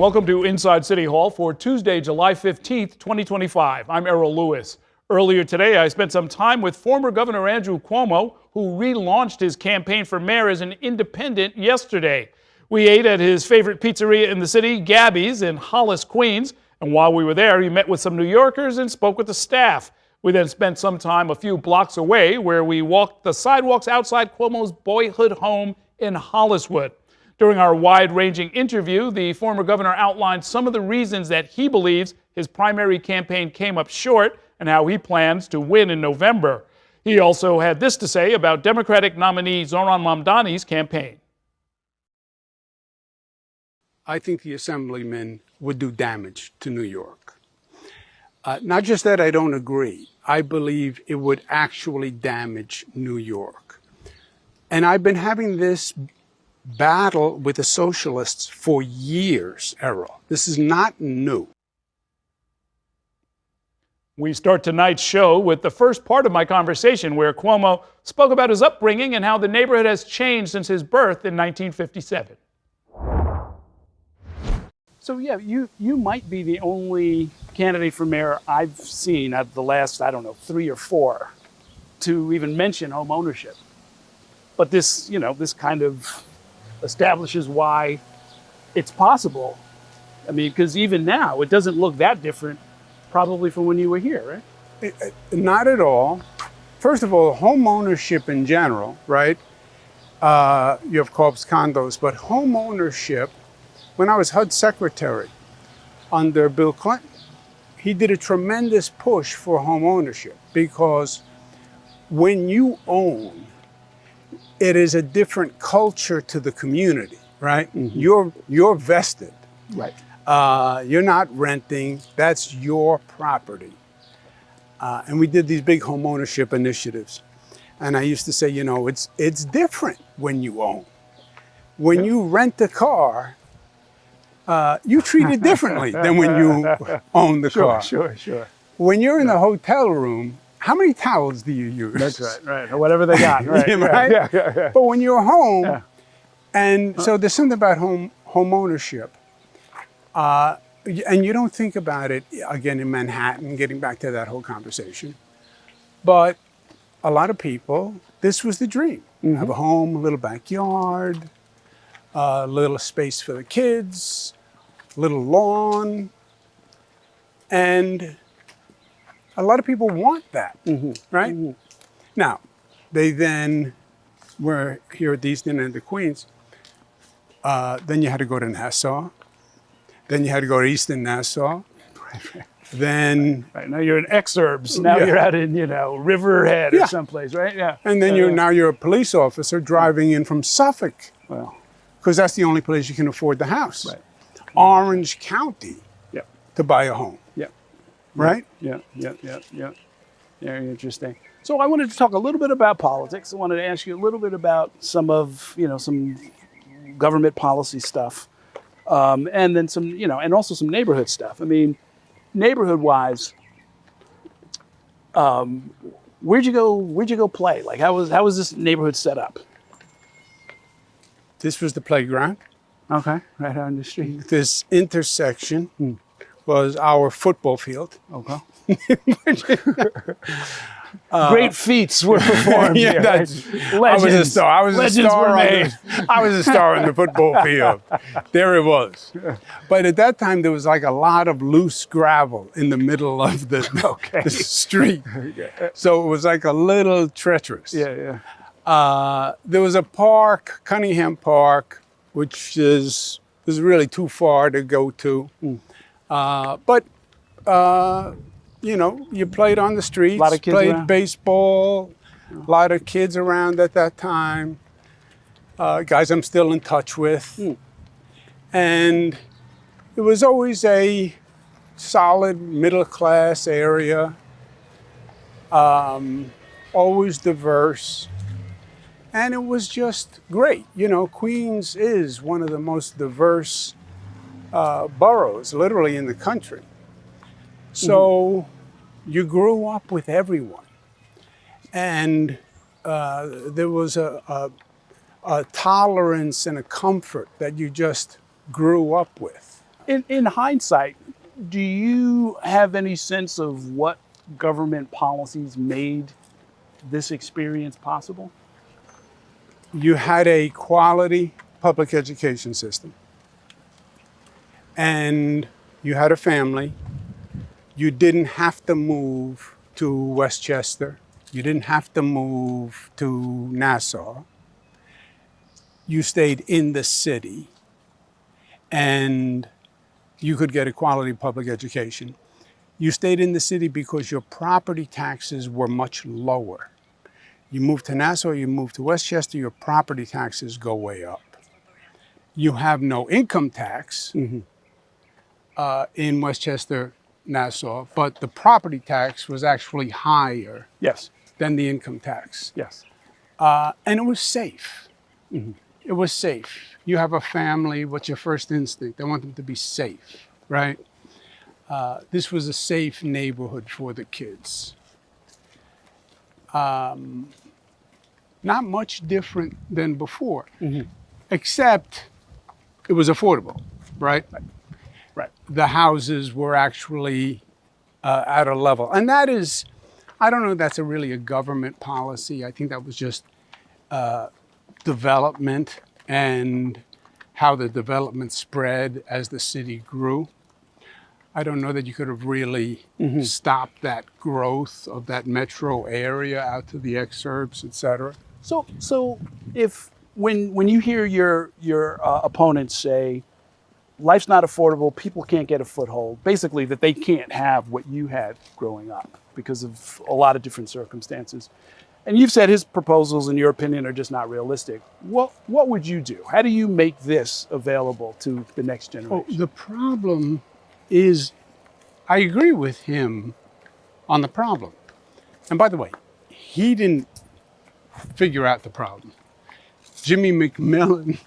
Welcome to Inside City Hall for Tuesday, July 15th, 2025. I'm Errol Louis. Earlier today, I spent some time with former Governor Andrew Cuomo, who relaunched his campaign for mayor as an independent yesterday. We ate at his favorite pizzeria in the city, Gabby's in Hollis, Queens. And while we were there, he met with some New Yorkers and spoke with the staff. We then spent some time a few blocks away where we walked the sidewalks outside Cuomo's boyhood home in Holliswood. During our wide-ranging interview, the former governor outlined some of the reasons that he believes his primary campaign came up short and how he plans to win in November. He also had this to say about Democratic nominee Zohran Mamdani's campaign. I think the Assemblyman would do damage to New York. Not just that I don't agree. I believe it would actually damage New York. And I've been having this battle with the socialists for years, Errol. This is not new. We start tonight's show with the first part of my conversation where Cuomo spoke about his upbringing and how the neighborhood has changed since his birth in 1957. So yeah, you might be the only candidate for mayor I've seen out of the last, 3 or 4 to even mention home ownership. But this, this kind of establishes why it's possible. I mean, because even now, it doesn't look that different probably from when you were here, right? Not at all. First of all, home ownership in general, right? You have corpse condos, but home ownership, when I was HUD secretary under Bill Clinton, he did a tremendous push for home ownership because when you own, it is a different culture to the community, right? Mm-hmm. You're vested. Right. You're not renting. That's your property. And we did these big home ownership initiatives. And I used to say, it's different when you own. When you rent a car, you treat it differently than when you own the car. Sure. When you're in the hotel room, how many towels do you use? That's right. Or whatever they got, right? Right? Yeah. But when you're home, and so there's something about home ownership, and you don't think about it, again, in Manhattan, getting back to that whole conversation, but a lot of people, this was the dream. Mm-hmm. Have a home, a little backyard, a little space for the kids, a little lawn, and a lot of people want that, right? Mm-hmm. Now, they then were here at the East End and the Queens. Then you had to go to Nassau. Then you had to go to Eastern Nassau. Right. Then... Right, now you're in Exurbs. Now you're out in, Riverhead or someplace, right? Yeah. And then you're a police officer driving in from Suffolk. Well, because that's the only place you can afford the house. Right. Orange County to buy a home. Right? Yeah. Very interesting. So I wanted to talk a little bit about politics. I wanted to ask you a little bit about some of, some government policy stuff. And then some, and also some neighborhood stuff. I mean, neighborhood-wise, where'd you go play? Like, how was this neighborhood set up? This was the playground. Okay, right on the street. This intersection was our football field. Okay. Great feats were performed here. Legends. I was a star. I was a star on the football field. There it was. But at that time, there was like a lot of loose gravel in the middle of the street. So it was like a little treacherous. Yeah. There was a park, Cunningham Park, which was really too far to go to. But you played on the streets, a lot of kids played around. Baseball, a lot of kids around at that time, guys I'm still in touch with. And it was always a solid middle-class area, always diverse, and it was just great. Queens is one of the most diverse boroughs, literally, in the country. So you grew up with everyone. And there was a tolerance and a comfort that you just grew up with. In hindsight, do you have any sense of what government policies made this experience possible? You had a quality public education system, and you had a family. You didn't have to move to Westchester. You didn't have to move to Nassau. You stayed in the city, and you could get a quality public education. You stayed in the city because your property taxes were much lower. You move to Nassau, you move to Westchester, your property taxes go way up. You have no income tax in Westchester, Nassau, but the property tax was actually higher Yes. than the income tax. Yes. And it was safe. It was safe. You have a family, what's your first instinct? I want them to be safe, right? This was a safe neighborhood for the kids. Not much different than before, except it was affordable, right? Right. The houses were actually at a level. And that is, I don't know if that's really a government policy. I think that was just development and how the development spread as the city grew. I don't know that you could have really stopped that growth of that metro area out to the exurbs, et cetera. So if when you hear your opponents say life's not affordable, people can't get a foothold, basically that they can't have what you had growing up because of a lot of different circumstances. And you've said his proposals, in your opinion, are just not realistic. What would you do? How do you make this available to the next generation? Oh, the problem is, I agree with him on the problem. And by the way, he didn't figure out the problem. Jimmy McMillan,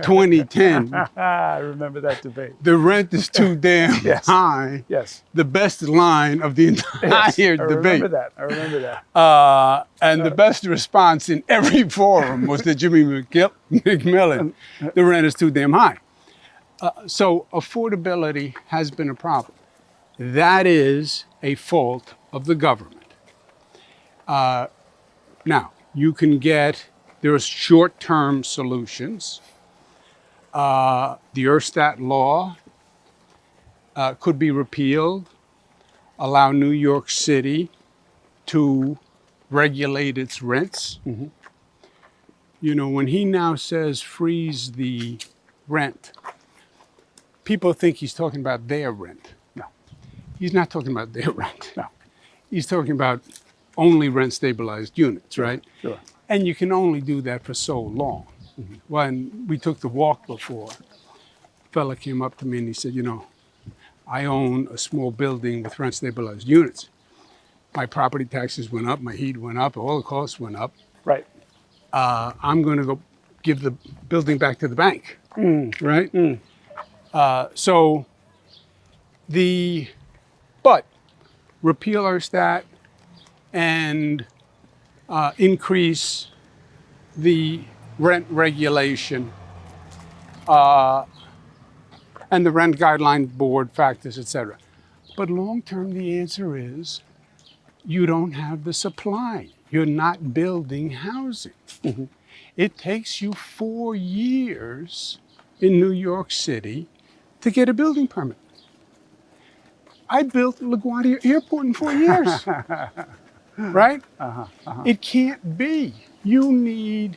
2010. I remember that debate. The rent is too damn high. Yes. The best line of the entire debate. I remember that. And the best response in every forum was to Jimmy McMillan, the rent is too damn high. So affordability has been a problem. That is a fault of the government. Now, you can get, there are short-term solutions. The Erstat law could be repealed, allow New York City to regulate its rents. You know, when he now says freeze the rent, people think he's talking about their rent. No, he's not talking about their rent. No. He's talking about only rent stabilized units, right? Sure. And you can only do that for so long. When we took the walk before, a fella came up to me and he said, you know, I own a small building with rent stabilized units. My property taxes went up, my heat went up, all the costs went up. Right. I'm going to go give the building back to the bank, right? But repeal Erstat and increase the rent regulation and the rent guideline board factors, et cetera. But long-term, the answer is you don't have the supply. You're not building housing. It takes you 4 years in New York City to get a building permit. I built LaGuardia Airport in 4 years, right? It can't be. You need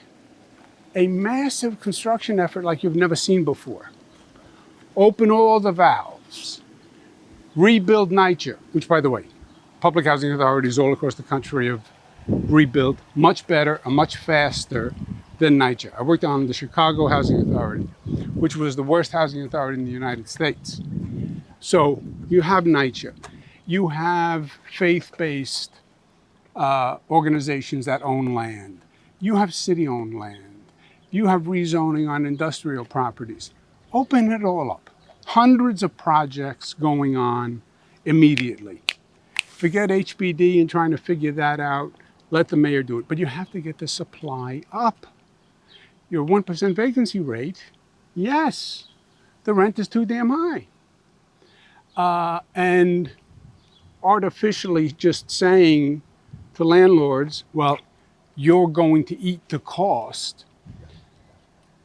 a massive construction effort like you've never seen before. Open all the valves, rebuild NYCHA, which, by the way, public housing authorities all across the country have rebuilt much better and much faster than NYCHA. I worked on the Chicago Housing Authority, which was the worst housing authority in the United States. So you have NYCHA. You have faith-based organizations that own land. You have city-owned land. You have rezoning on industrial properties. Open it all up. Hundreds of projects going on immediately. Forget HPD and trying to figure that out. Let the mayor do it. But you have to get the supply up. Your 1% vacancy rate, yes, the rent is too damn high. and artificially just saying to landlords, well, you're going to eat the cost.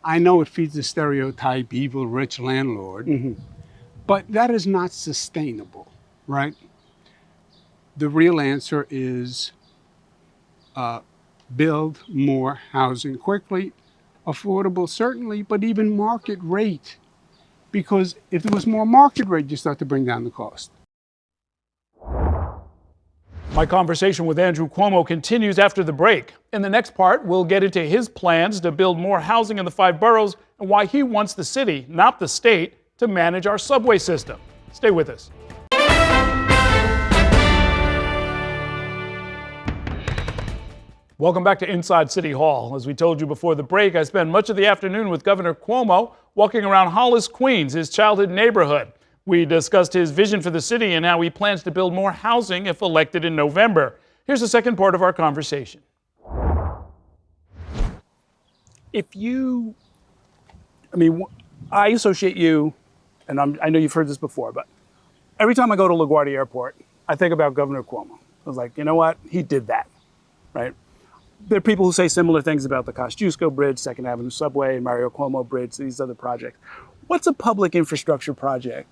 I know it feeds the stereotype, evil, rich landlord, but that is not sustainable, right? The real answer is build more housing quickly, affordable certainly, but even market rate. Because if there was more market rate, you start to bring down the cost. My conversation with Andrew Cuomo continues after the break. In the next part, we'll get into his plans to build more housing in the 5 boroughs and why he wants the city, not the state, to manage our subway system. Stay with us. Welcome back to Inside City Hall. As we told you before the break, I spent much of the afternoon with Governor Cuomo walking around Hollis, Queens, his childhood neighborhood. We discussed his vision for the city and how he plans to build more housing if elected in November. Here's the second part of our conversation. I associate you, and I know you've heard this before, but every time I go to LaGuardia Airport, I think about Governor Cuomo. I was like, you know what? He did that, right? There are people who say similar things about the Kosciuszko Bridge, 2nd Avenue Subway, and Mario Cuomo Bridge, these other projects. What's a public infrastructure project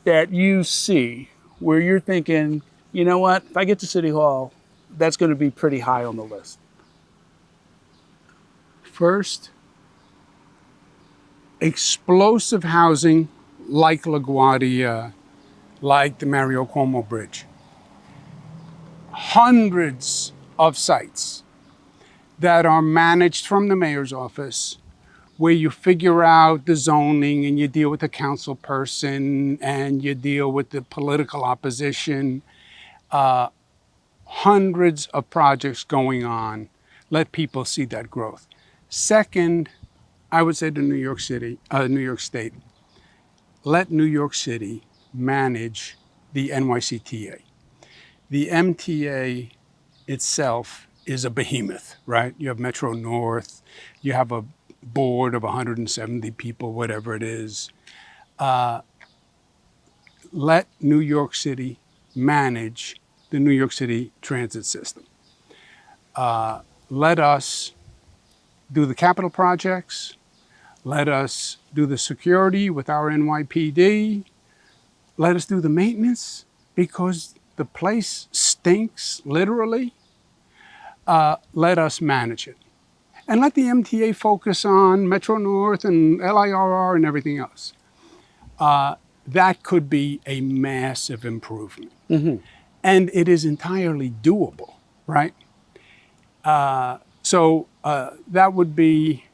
that you see where you're thinking, you know what, if I get to City Hall, that's going to be pretty high on the list? First, explosive housing like LaGuardia, like the Mario Cuomo Bridge. Hundreds of sites that are managed from the mayor's office, where you figure out the zoning and you deal with the council person and you deal with the political opposition. Hundreds of projects going on. Let people see that growth. Second, I would say to New York State, let New York City manage the NYCTA. The MTA itself is a behemoth, right? You have Metro North, you have a board of 170 people, whatever it is. Let New York City manage the New York City transit system. Let us do the capital projects. Let us do the security with our NYPD. Let us do the maintenance because the place stinks, literally. Let us manage it. And let the MTA focus on Metro North and LIRR and everything else. That could be a massive improvement. And it is entirely doable, right? So that would be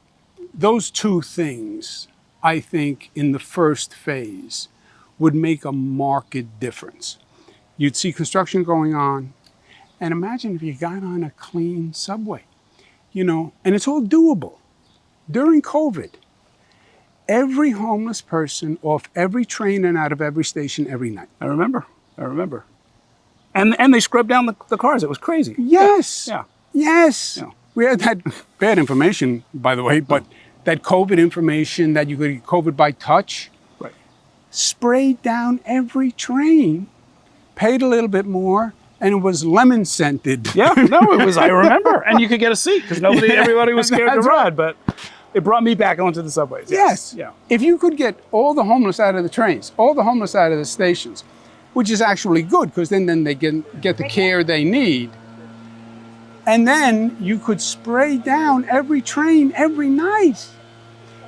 those two things, I think, in the first phase would make a marked difference. You'd see construction going on, and imagine if you got on a clean subway, and it's all doable. During COVID, every homeless person off every train and out of every station every night. I remember. And they scrubbed down the cars. It was crazy. Yes. Yeah. Yes. Yeah. We had that bad information, by the way, but that COVID information that you could get COVID by touch, Right. sprayed down every train, paid a little bit more, and it was lemon scented. Yeah, no, it was, I remember. And you could get a seat because everybody was scared to That's ride, but it brought me back onto the subways. Yes. Yeah. If you could get all the homeless out of the trains, all the homeless out of the stations, which is actually good because then they get the care they need. And then you could spray down every train every night.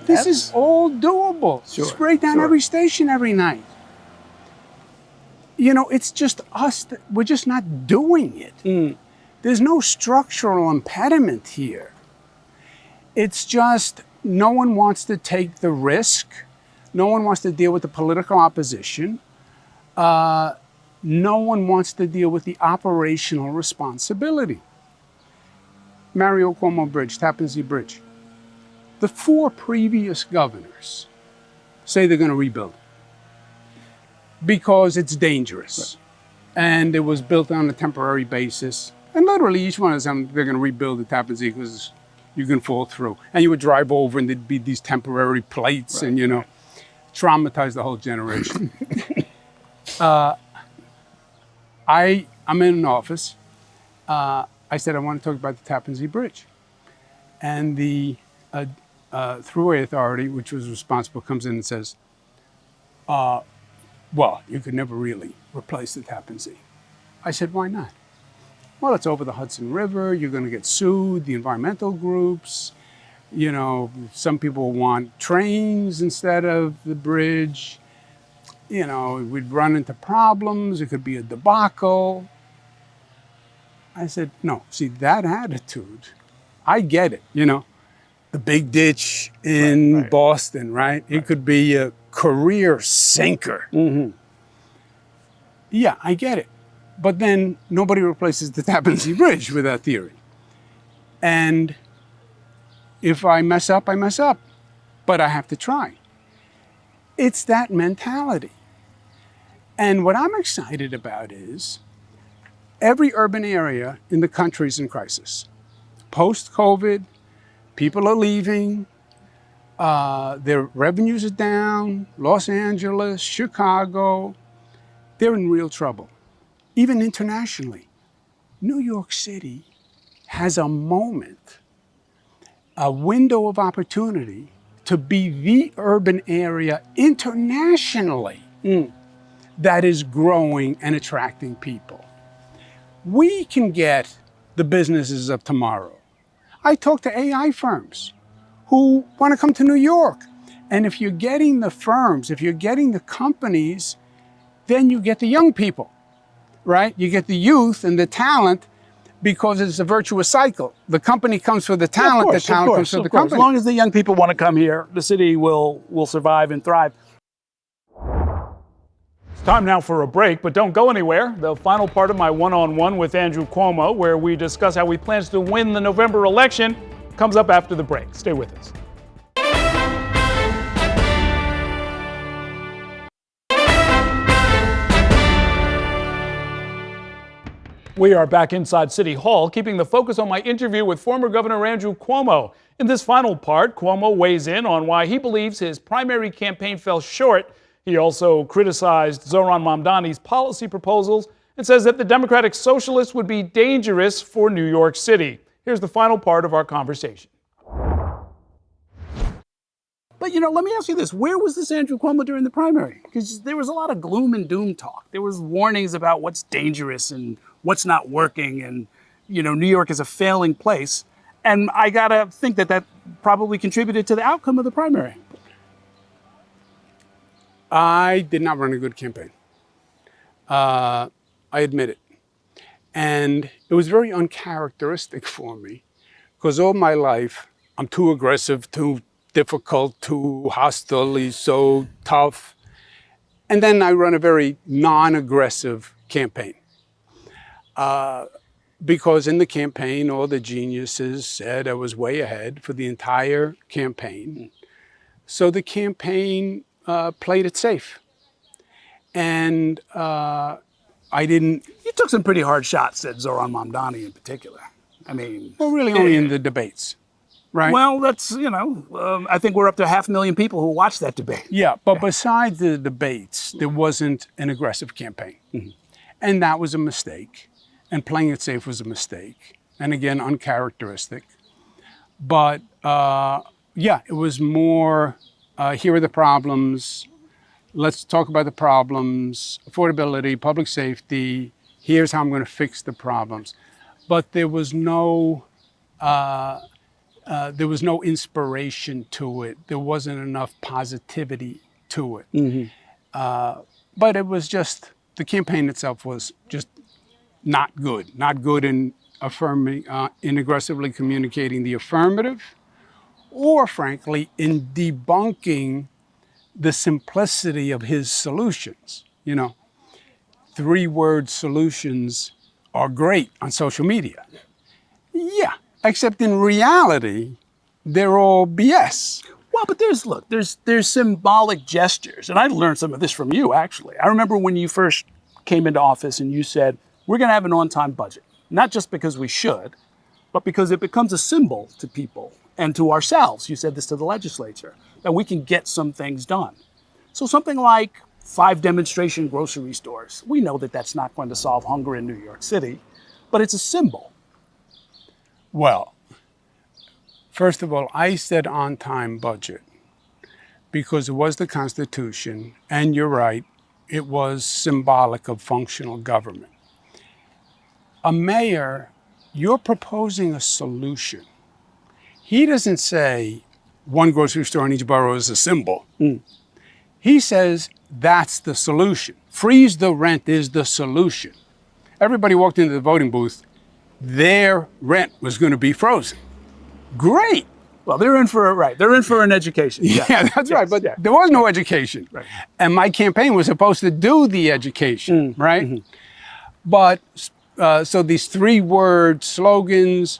This is all doable. Sure, Spray down sure. every station every night. It's just us. We're just not doing it. There's no structural impediment here. It's just no one wants to take the risk. No one wants to deal with the political opposition. No one wants to deal with the operational responsibility. Mario Cuomo Bridge, Tappan Zee Bridge. The 4 previous governors say they're going to rebuild it because it's dangerous. Right. And it was built on a temporary basis. And literally each one of them, they're going to rebuild the Tappan Zee because you can fall through. And you would drive over and there'd be these temporary plates right, and, traumatized the whole generation. I'm in an office. I said, I want to talk about the Tappan Zee Bridge. And the Thruway Authority, which was responsible, comes in and says, well, you could never really replace the Tappan Zee. I said, why not? Well, it's over the Hudson River. You're going to get sued, the environmental groups. You know, some people want trains instead of the bridge. You know, we'd run into problems. It could be a debacle. I said, no, see, that attitude, I get it, you know. The big ditch in Boston, right? It could be a career sinker. Mm-hmm. Yeah, I get it. But then nobody replaces the Tappan Zee Bridge with that theory. And if I mess up, I mess up. But I have to try. It's that mentality. And what I'm excited about is every urban area in the country is in crisis. Post-COVID, people are leaving. Their revenues are down. Los Angeles, Chicago, they're in real trouble. Even internationally, New York City has a moment, a window of opportunity to be the urban area internationally that is growing and attracting people. We can get the businesses of tomorrow. I talk to AI firms who want to come to New York. And if you're getting the firms, if you're getting the companies, then you get the young people, right? You get the youth and the talent because it's a virtuous cycle. The company comes for the talent, the talent comes for the company. As long as the young people want to come here, the city will survive and thrive. It's time now for a break, but don't go anywhere. The final part of my one-on-one with Andrew Cuomo, where we discuss how he plans to win the November election, comes up after the break. Stay with us. We are back inside City Hall, keeping the focus on my interview with former Governor Andrew Cuomo. In this final part, Cuomo weighs in on why he believes his primary campaign fell short. He also criticized Zohran Mamdani's policy proposals and says that the Democratic Socialists would be dangerous for New York City. Here's the final part of our conversation. But, you know, let me ask you this. Where was this Andrew Cuomo during the primary? Because there was a lot of gloom and doom talk. There was warnings about what's dangerous and what's not working. And, you know, New York is a failing place. And I got to think that that probably contributed to the outcome of the primary. I did not run a good campaign. I admit it. And it was very uncharacteristic for me because all my life, I'm too aggressive, too difficult, too hostile, so tough. And then I run a very non-aggressive campaign. Because in the campaign, all the geniuses said I was way ahead for the entire campaign. So the campaign played it safe. And I didn't... You took some pretty hard shots at Zohran Mamdani in particular. I mean... Well, really only in the debates. Right. Well, that's, you know, I think we're up to 500,000 people who watched that debate. Yeah, but besides the debates, there wasn't an aggressive campaign. Mm-hmm. And that was a mistake. And playing it safe was a mistake. And again, uncharacteristic. But yeah, it was more, here are the problems. Let's talk about the problems, affordability, public safety. Here's how I'm going to fix the problems. But there was no inspiration to it. There wasn't enough positivity to it. Mm-hmm. But it was just, the campaign itself was just not good. Not good in affirming, in aggressively communicating the affirmative, or frankly, in debunking the simplicity of his solutions. You know, 3-word solutions are great on social media. Yeah. Except in reality, they're all BS. Well, but there's symbolic gestures. And I learned some of this from you, actually. I remember when you first came into office and you said, we're going to have an on-time budget. Not just because we should, but because it becomes a symbol to people and to ourselves. You said this to the legislature, that we can get some things done. So something like 5 demonstration grocery stores. We know that that's not going to solve hunger in New York City, but it's a symbol. Well, first of all, I said on-time budget because it was the Constitution, and you're right, it was symbolic of functional government. A mayor, you're proposing a solution. He doesn't say one grocery store in each borough is a symbol. He says that's the solution. Freeze the rent is the solution. Everybody walked into the voting booth, their rent was going to be frozen. Great. Well, they're in for an education. Yeah, that's right. But there was no education. Right. And my campaign was supposed to do the education, right? But so these 3-word slogans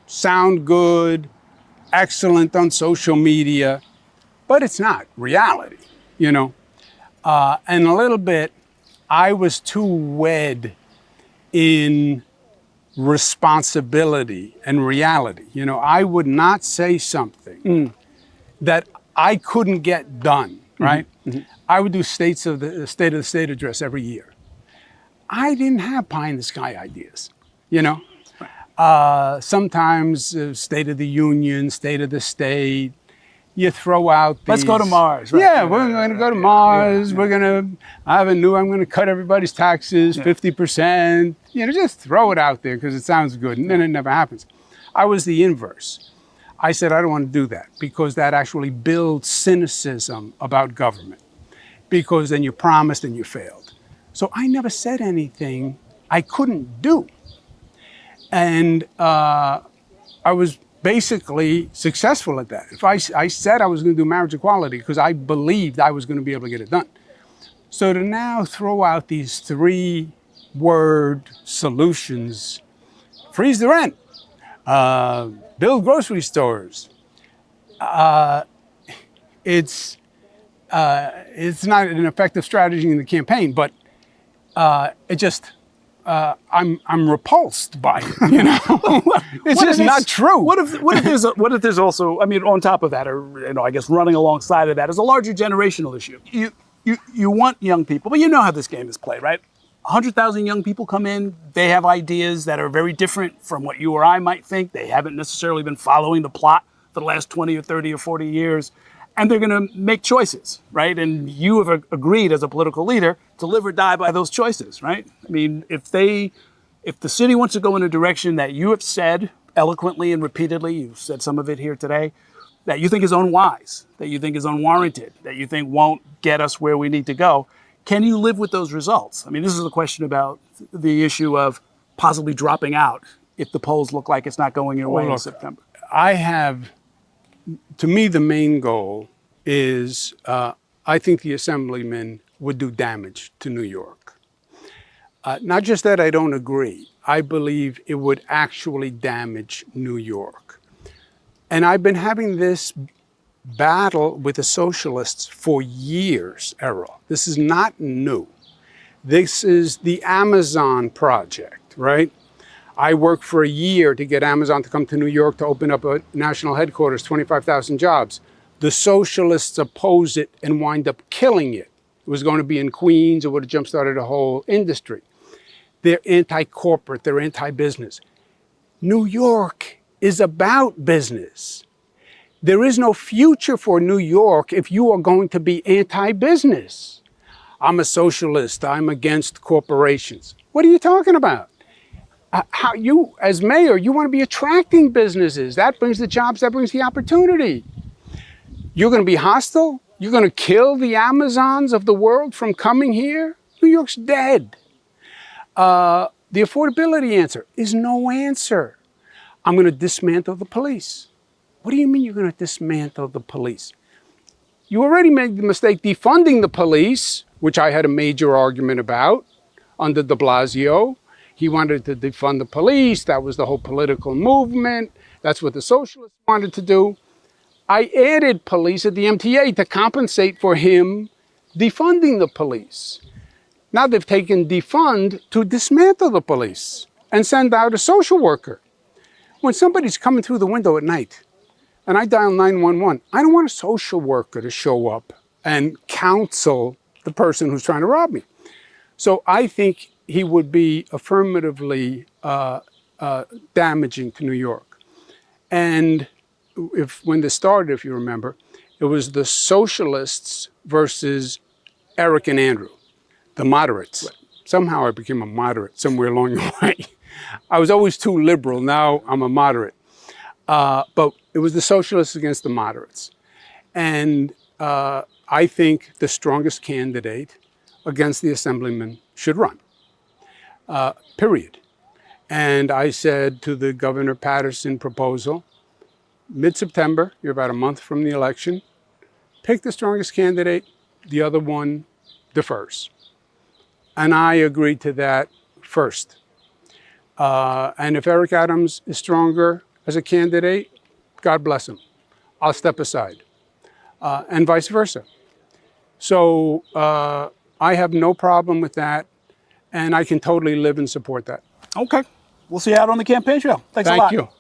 sound good, excellent on social media, but it's not reality, you know? And a little bit, I was too wed in responsibility and reality. You know, I would not say something that I couldn't get done, right? I would do State of the State address every year. I didn't have pie in the sky ideas, you know? Sometimes State of the Union, State of the State, you throw out these... Let's go to Mars. Right? Yeah, we're going to go to Mars. We're going to, I'm going to cut everybody's taxes 50%. You know, just throw it out there because it sounds good, and then it never happens. I was the inverse. I said, I don't want to do that because that actually builds cynicism about government, because then you promised and you failed. So I never said anything I couldn't do. And I was basically successful at that. If I said I was going to do marriage equality because I believed I was going to be able to get it done. So to now throw out these 3-word solutions, freeze the rent, build grocery stores, it's not an effective strategy in the campaign, but it just, I'm repulsed by it, you know. It's just not true. What if there's also, I mean, on top of that, or you know, I guess running alongside of that is a larger generational issue. You want young people, but you know how this game is played, right? 100,000 young people come in, they have ideas that are very different from what you or I might think. They haven't necessarily been following the plot for the last 20 or 30 or 40 years. And they're going to make choices, right? And you have agreed as a political leader to live or die by those choices, right? I mean, if the city wants to go in a direction that you have said eloquently and repeatedly, you've said some of it here today, that you think is unwise, that you think is unwarranted, that you think won't get us where we need to go, can you live with those results? I mean, this is a question about the issue of possibly dropping out if the polls look like it's not going your way in September. To me, the main goal is I think the Assemblyman would do damage to New York. Not just that I don't agree. I believe it would actually damage New York. And I've been having this battle with the socialists for years, Errol. This is not new. This is the Amazon project, right? I worked for a year to get Amazon to come to New York to open up a national headquarters, 25,000 jobs. The socialists oppose it and wind up killing it. It was going to be in Queens. It would have jump-started a whole industry. They're anti-corporate. They're anti-business. New York is about business. There is no future for New York if you are going to be anti-business. I'm a socialist. I'm against corporations. What are you talking about? How you, as mayor, you want to be attracting businesses. That brings the jobs, that brings the opportunity. You're going to be hostile? You're going to kill the Amazons of the world from coming here? New York's dead. The affordability answer is no answer. I'm going to dismantle the police. What do you mean you're going to dismantle the police? You already made the mistake defunding the police, which I had a major argument about under de Blasio. He wanted to defund the police. That was the whole political movement. That's what the socialists wanted to do. I added police at the MTA to compensate for him defunding the police. Now they've taken defund to dismantle the police and send out a social worker. When somebody's coming through the window at night and I dial 911, I don't want a social worker to show up and counsel the person who's trying to rob me. So I think he would be affirmatively damaging to New York. And when this started, if you remember, it was the socialists versus Eric and Andrew, the moderates. Right. Somehow I became a moderate somewhere along the way. I was always too liberal. Now I'm a moderate. But it was the socialists against the moderates. And I think the strongest candidate against the Assemblyman should run, period. And I said to the Governor Patterson proposal, mid-September, you're about a month from the election, pick the strongest candidate, the other one defers. And I agreed to that first. And if Eric Adams is stronger as a candidate, God bless him. I'll step aside. And vice versa. So I have no problem with that, and I can totally live and support that. Okay. We'll see you out on the campaign trail. Thanks a lot. Thank you.